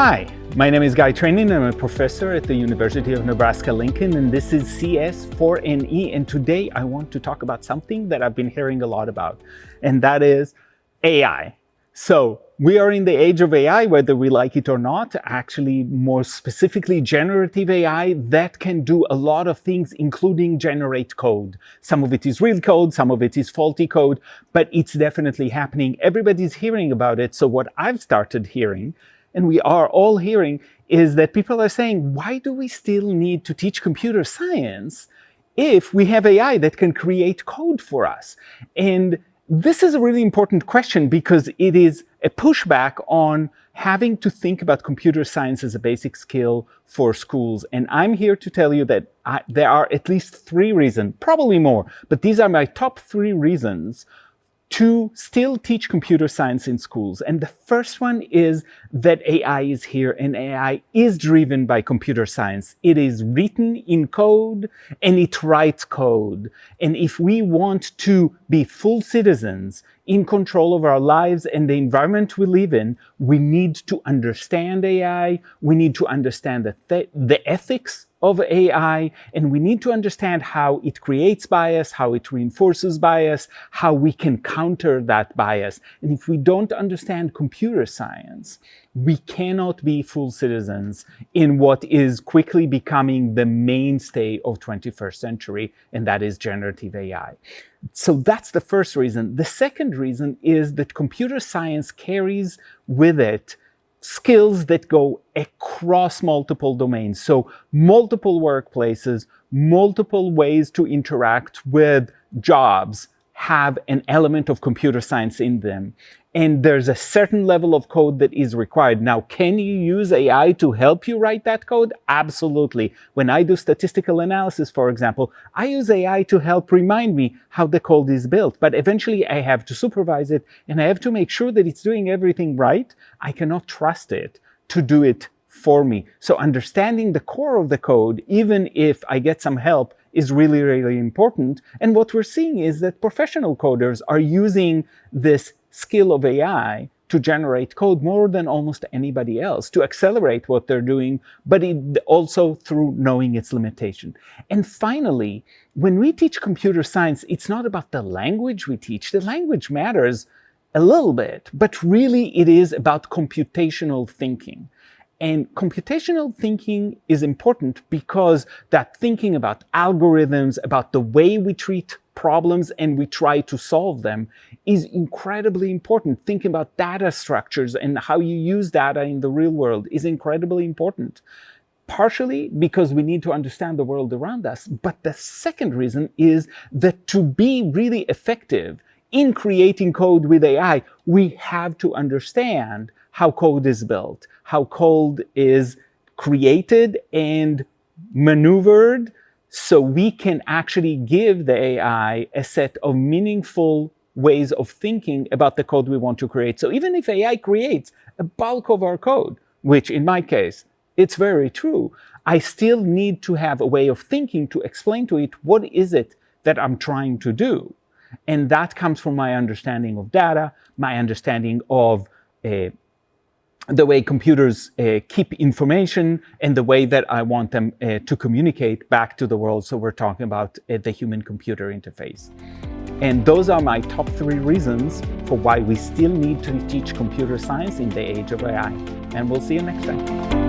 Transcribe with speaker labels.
Speaker 1: Hi, my name is Guy Training. I'm a professor at the University of Nebraska-Lincoln, and this is CS4NE. And today I want to talk about something that I've been hearing a lot about, and that is AI. So we are in the age of AI, whether we like it or not, actually more specifically generative AI that can do a lot of things, including generate code. Some of it is real code, some of it is faulty code, but it's definitely happening. Everybody's hearing about it. So what I've started hearing, and we are all hearing, is that people are saying, why do we still need to teach computer science if we have AI that can create code for us? And this is a really important question because it is a pushback on having to think about computer science as a basic skill for schools. And I'm here to tell you that there are at least 3 reasons, probably more, but these are my top 3 reasons to still teach computer science in schools. And the first one is that AI is here and AI is driven by computer science. It is written in code and it writes code. And if we want to be full citizens in control of our lives and the environment we live in, we need to understand AI, we need to understand the ethics of AI, and we need to understand how it creates bias, how it reinforces bias, how we can counter that bias. And if we don't understand computer science, we cannot be full citizens in what is quickly becoming the mainstay of 21st century, and that is generative AI. So that's the first reason. The second reason is that computer science carries with it skills that go across multiple domains. So multiple workplaces, multiple ways to interact with jobs have an element of computer science in them. And there's a certain level of code that is required. Now, can you use AI to help you write that code? Absolutely. When I do statistical analysis, for example, I use AI to help remind me how the code is built. But eventually I have to supervise it and I have to make sure that it's doing everything right. I cannot trust it to do it for me. So understanding the core of the code, even if I get some help, is really, really important. And what we're seeing is that professional coders are using this skill of AI to generate code more than almost anybody else, to accelerate what they're doing, but also through knowing its limitation. And finally, when we teach computer science, it's not about the language we teach. The language matters a little bit, but really it is about computational thinking. And computational thinking is important because that thinking about algorithms, about the way we treat problems and we try to solve them is incredibly important. Thinking about data structures and how you use data in the real world is incredibly important. Partially because we need to understand the world around us. But the second reason is that to be really effective in creating code with AI, we have to understand how code is built, how code is created and maneuvered, so we can actually give the AI a set of meaningful ways of thinking about the code we want to create. So even if AI creates a bulk of our code, which in my case, it's very true, I still need to have a way of thinking to explain to it what is it that I'm trying to do. And that comes from my understanding of data, my understanding of the way computers keep information, and the way that I want them to communicate back to the world. So we're talking about the human-computer interface. And those are my top 3 reasons for why we still need to teach computer science in the age of AI. And we'll see you next time.